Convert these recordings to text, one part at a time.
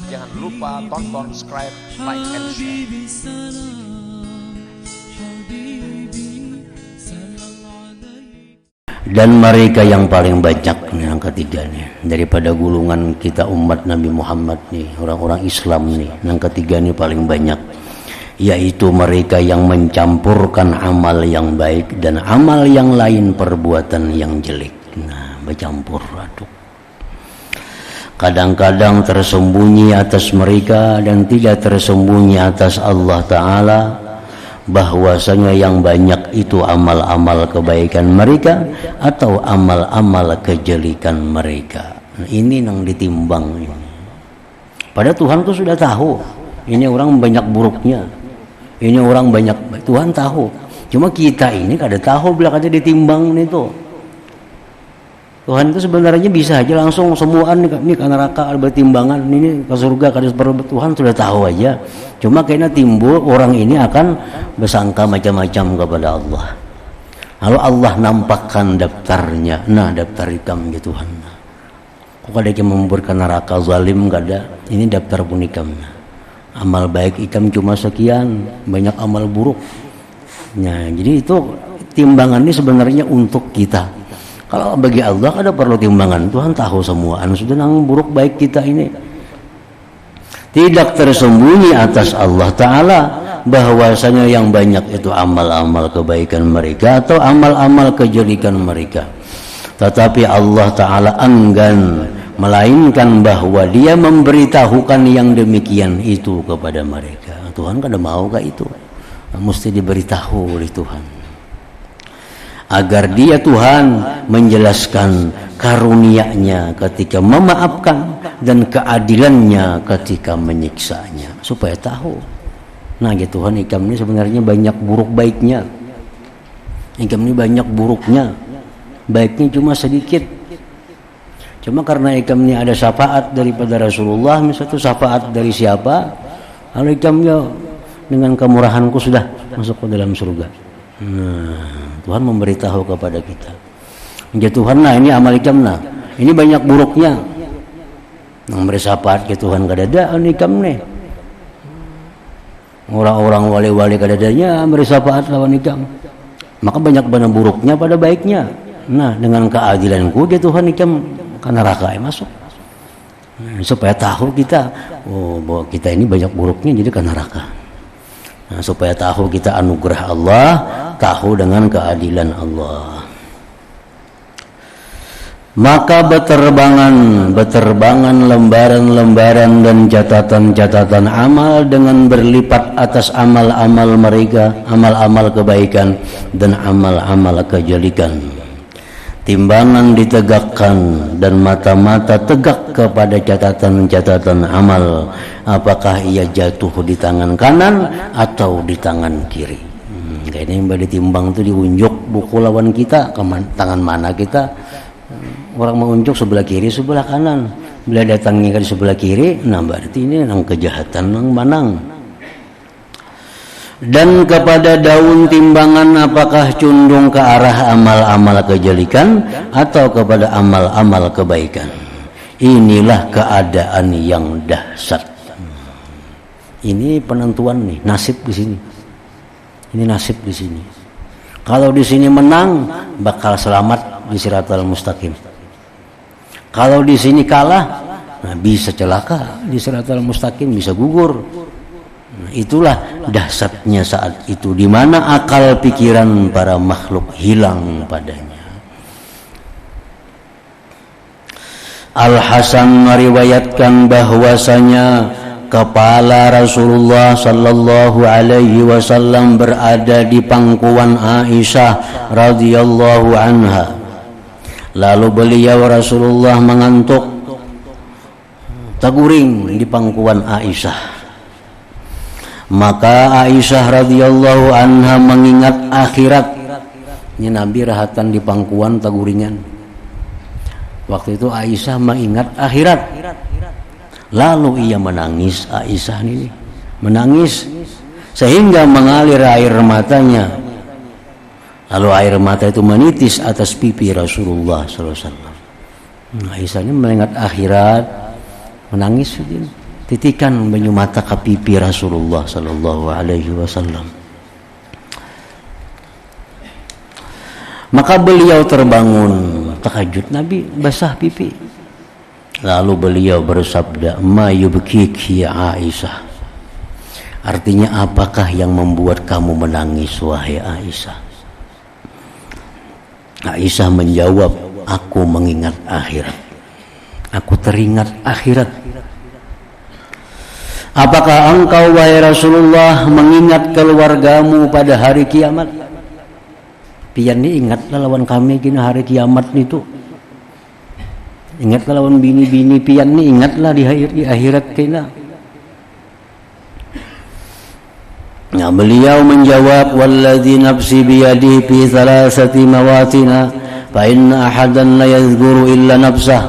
Jangan lupa tonton, subscribe, like, and share. Dan mereka yang paling banyak yang ketiga nih, daripada gulungan kita umat Nabi Muhammad nih, orang-orang Islam nih, yang ketiga nih paling banyak, yaitu mereka yang mencampurkan amal yang baik dan amal yang lain, perbuatan yang jelek. Nah, bercampur aduk. Kadang-kadang tersembunyi atas mereka dan tidak tersembunyi atas Allah Ta'ala, bahwasanya yang banyak itu amal-amal kebaikan mereka atau amal-amal kejelekan mereka. Nah, ini yang ditimbang ini. Pada Tuhan tuh sudah tahu, ini orang banyak buruknya, ini orang banyak, Tuhan tahu. Cuma kita ini kada tahu bila kada ditimbang itu. Tuhan itu sebenarnya bisa aja langsung semuaan ini ke neraka ada bertimbangan, ini ke surga kada perlu. Tuhan sudah tahu aja. Cuma kayaknya timbul orang ini akan bersangka macam-macam kepada Allah. Lalu Allah nampakkan daftarnya. Nah, daftar hitam gitu Tuhan. Kok ada yang memberikan neraka zalim kada? Ini daftar pun hitam. Amal baik hitam cuma sekian, banyak amal buruk. Nah, jadi itu timbangan ini sebenarnya untuk kita. Kalau bagi Allah ada perlu timbangan, Tuhan tahu semua. Sudah nang buruk baik kita ini tidak tersembunyi atas Allah Ta'ala, bahwasanya yang banyak itu amal-amal kebaikan mereka atau amal-amal kejelekan mereka. Tetapi Allah Ta'ala enggan, melainkan bahwa Dia memberitahukan yang demikian itu kepada mereka. Tuhan kan mau gak itu? Mesti diberitahu oleh Tuhan, agar Dia Tuhan menjelaskan karunia-Nya ketika memaafkan dan keadilannya ketika menyiksanya, supaya tahu. Nah, ya Tuhan, ikam ini sebenarnya banyak buruk baiknya, ikam ini banyak buruknya, baiknya cuma sedikit. Cuma karena ikam ini ada syafaat daripada Rasulullah, misalnya syafaat dari siapa, lalu ikamnya dengan kemurahanku sudah masuk ke dalam surga. Nah, Tuhan memberitahu kepada kita, ya Tuhan, nah ini amal ikam, nah ini banyak buruknya, yang bersahabat ke Tuhan kadada ikam nih, orang-orang wali-wali kadadanya bersahabat lawan ikam, maka banyak benar buruknya pada baiknya. Nah, dengan keadilanku dia Tuhan ikam ke neraka masuk. Nah, supaya tahu kita, oh bahwa kita ini banyak buruknya jadi ke neraka. Nah, supaya tahu kita anugerah Allah, tahu dengan keadilan Allah. Maka beterbangan lembaran-lembaran dan catatan-catatan amal dengan berlipat atas amal-amal mereka, amal-amal kebaikan dan amal-amal kejelekan. Timbangan ditegakkan dan mata-mata tegak kepada catatan-catatan amal, apakah ia jatuh di tangan kanan atau di tangan kiri. Kayaknya yang ditimbang itu diunjuk buku lawan kita ke tangan mana kita. Orang mengunjuk sebelah kiri sebelah kanan, bila datangnya ke sebelah kiri, nah berarti ini nang kejahatan nang manang. Dan kepada daun timbangan apakah condong ke arah amal-amal kejelekan atau kepada amal-amal kebaikan. Inilah keadaan yang dahsyat. Ini penentuan nih, nasib di sini. Ini nasib di sini. Kalau di sini menang, bakal selamat di Siratal Mustaqim. Kalau di sini kalah, nah bisa celaka di Siratal Mustaqim, bisa gugur. Nah, itulah dahsyatnya saat itu, di mana akal pikiran para makhluk hilang padanya. Al-Hasan meriwayatkan bahwasanya kepala Rasulullah sallallahu alaihi wasallam berada di pangkuan Aisyah radhiyallahu anha. Lalu beliau Rasulullah mengantuk, taguring di pangkuan Aisyah. Maka Aisyah radhiyallahu anha mengingat akhirat. Ini Nabi rahatan di pangkuan taguringan. Waktu itu Aisyah mengingat akhirat. Lalu ia menangis, Aisyah ini menangis sehingga mengalir air matanya. Lalu air mata itu menitis atas pipi Rasulullah SAW. Aisyah ini mengingat akhirat, menangis, titikan banyu mata ke pipi Rasulullah sallallahu alaihi wasallam. Maka beliau terbangun, tahajud, Nabi basah pipi. Lalu beliau bersabda, "Ma yubkiki ya Aisyah?" Artinya, apakah yang membuat kamu menangis wahai Aisyah? Aisyah menjawab, "Aku mengingat akhirat. Aku teringat akhirat." Apakah engkau wahai Rasulullah mengingat keluargamu pada hari kiamat? Pian ni ingatlah lawan kami kina hari kiamat itu. Ingatlah lawan bini-bini pian ni, ingatlah di akhirat kina. Nah, beliau menjawab, "Walladzi nafsi biyadihi fi thalathati mawatina fa inna ahadan la yadhkuru illa nafsah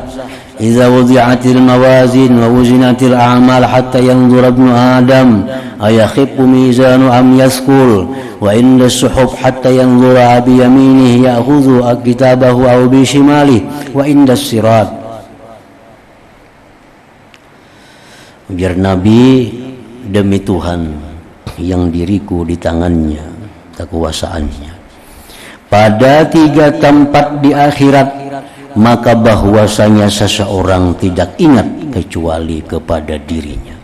idza wudi'atil mawazin wa wuzinatil a'mal hatta yanzura ibnu adam ayakhifu mizanu am yaskul wa inda suhuf hatta yanzura bi yaminihi ya'khudhu kitabahu aw bi shimalihi wa inda sirat." Ujar Nabi, "Demi Tuhan yang diriku di tangannya, kekuasaannya, pada 3 tempat di akhirat, maka bahwasanya seseorang tidak ingat kecuali kepada dirinya."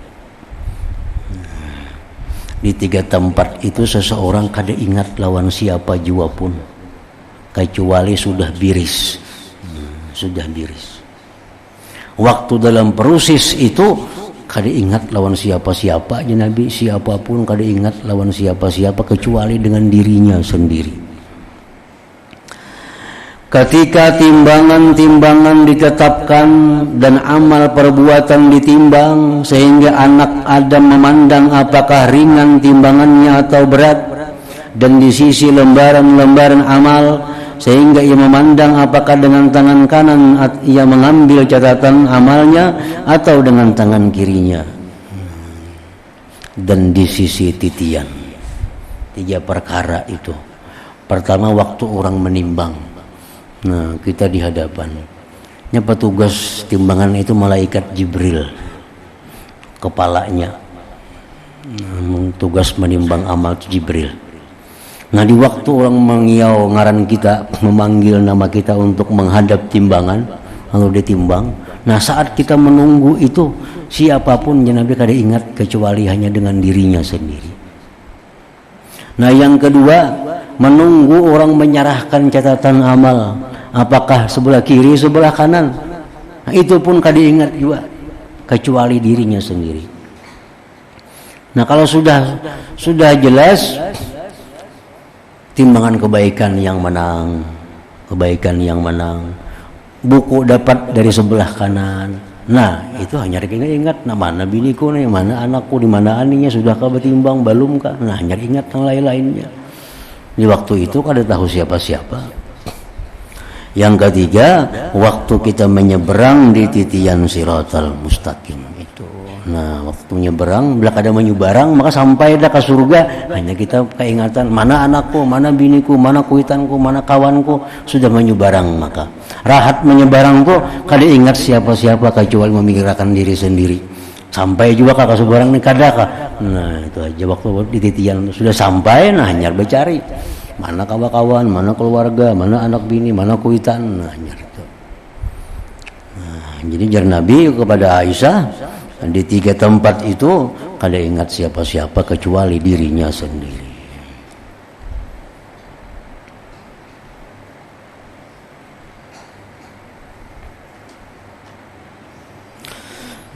Di 3 tempat itu seseorang kada ingat lawan siapa jua pun, kecuali sudah biris. Sudah biris. Waktu dalam proses itu kada ingat lawan siapa-siapa aja Nabi, siapapun kada ingat lawan siapa-siapa kecuali dengan dirinya sendiri. Ketika timbangan-timbangan ditetapkan dan amal perbuatan ditimbang sehingga anak Adam memandang apakah ringan timbangannya atau berat, dan di sisi lembaran-lembaran amal sehingga ia memandang apakah dengan tangan kanan ia mengambil catatan amalnya atau dengan tangan kirinya, dan di sisi titian. 3 perkara itu. Pertama, waktu orang menimbang. Nah, kita di hadapannya petugas timbangan itu malaikat Jibril, kepalanya. Tugas menimbang amal Jibril. Nah, di waktu orang mengiau ngaran kita, memanggil nama kita untuk menghadap timbangan, lalu ditimbang. Nah, saat kita menunggu itu, siapapun yang Nabi kada ingat kecuali hanya dengan dirinya sendiri. Nah, yang kedua, menunggu orang menyerahkan catatan amal, apakah sebelah kiri, sebelah kanan. Nah, itu pun kada ingat juga kecuali dirinya sendiri. Nah, kalau sudah jelas, timbangan kebaikan yang menang, kebaikan yang menang. Buku dapat dari sebelah kanan. Nah, itu hanya ingat, nah mana biniku nih, mana anakku, di mana aninya, sudah kah bertimbang, belum kah? Nah, hanya ingat yang lain-lainnya. Di waktu itu kada tahu siapa-siapa. Yang ketiga, waktu kita menyeberang di titian Siratal Mustaqim itu. Nah, waktu menyeberang, bila kada menyeberang, maka sampai dah ke surga, hanya kita keingatan, mana anakku, mana biniku, mana kuitanku, mana kawanku, sudah menyeberang. Maka rahat menyeberang tuh kada ingat siapa-siapa kecuali memikirkan diri sendiri. Sampai juga kakak seberang ni kada kah? Nah, itu aja waktu di titian sudah sampai, nah hanya bercari mana kawan-kawan, mana keluarga, mana anak bini, mana kuitan, nah hanya itu. Nah, jadi jar Nabi kepada Aisyah, di 3 tempat itu kada ingat siapa-siapa kecuali dirinya sendiri.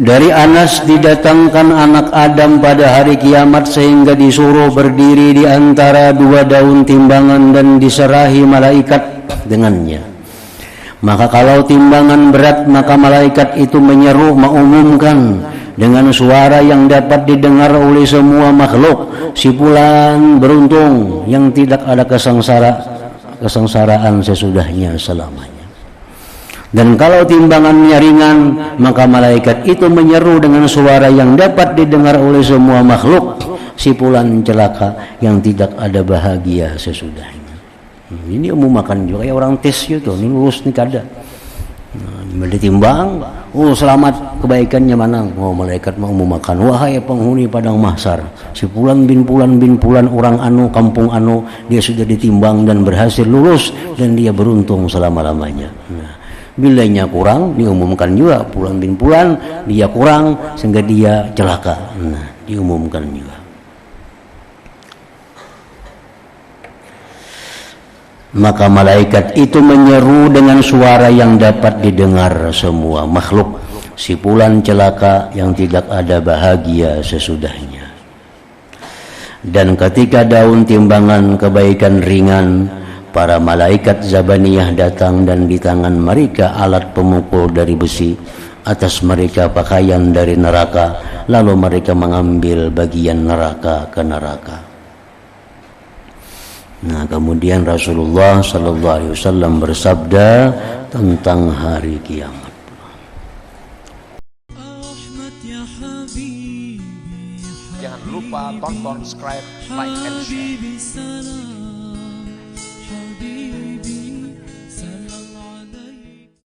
Dari Anas, didatangkan anak Adam pada hari kiamat sehingga disuruh berdiri di antara 2 daun timbangan dan diserahi malaikat dengannya. Maka kalau timbangan berat, maka malaikat itu menyeru, mengumumkan dengan suara yang dapat didengar oleh semua makhluk, si fulan beruntung yang tidak ada kesengsaraan sesudahnya selamanya. Dan kalau timbangannya ringan, maka malaikat itu menyeru dengan suara yang dapat didengar oleh semua makhluk, si fulan celaka yang tidak ada bahagia sesudahnya. Ini umum makan juga kayak orang tes gitu, ini lulus nih kada. Nah, ditimbang, oh selamat kebaikannya mana? Oh malaikat mau memakan, wahai penghuni padang mahsyar, si Fulan bin Fulan orang anu kampung anu, dia sudah ditimbang dan berhasil lulus dan dia beruntung selama-lamanya. Nah, bilanya kurang diumumkan juga Fulan bin Fulan dia kurang sehingga dia celaka. Nah, diumumkan juga. Maka malaikat itu menyeru dengan suara yang dapat didengar semua makhluk. Si Fulan celaka yang tidak ada bahagia sesudahnya. Dan ketika daun timbangan kebaikan ringan, para malaikat Zabaniyah datang dan di tangan mereka alat pemukul dari besi, atas mereka pakaian dari neraka, lalu mereka mengambil bagian neraka ke neraka. Nah, kemudian Rasulullah sallallahu alaihi wasallam bersabda tentang hari kiamat. Jangan lupa tonton, subscribe, like, and share.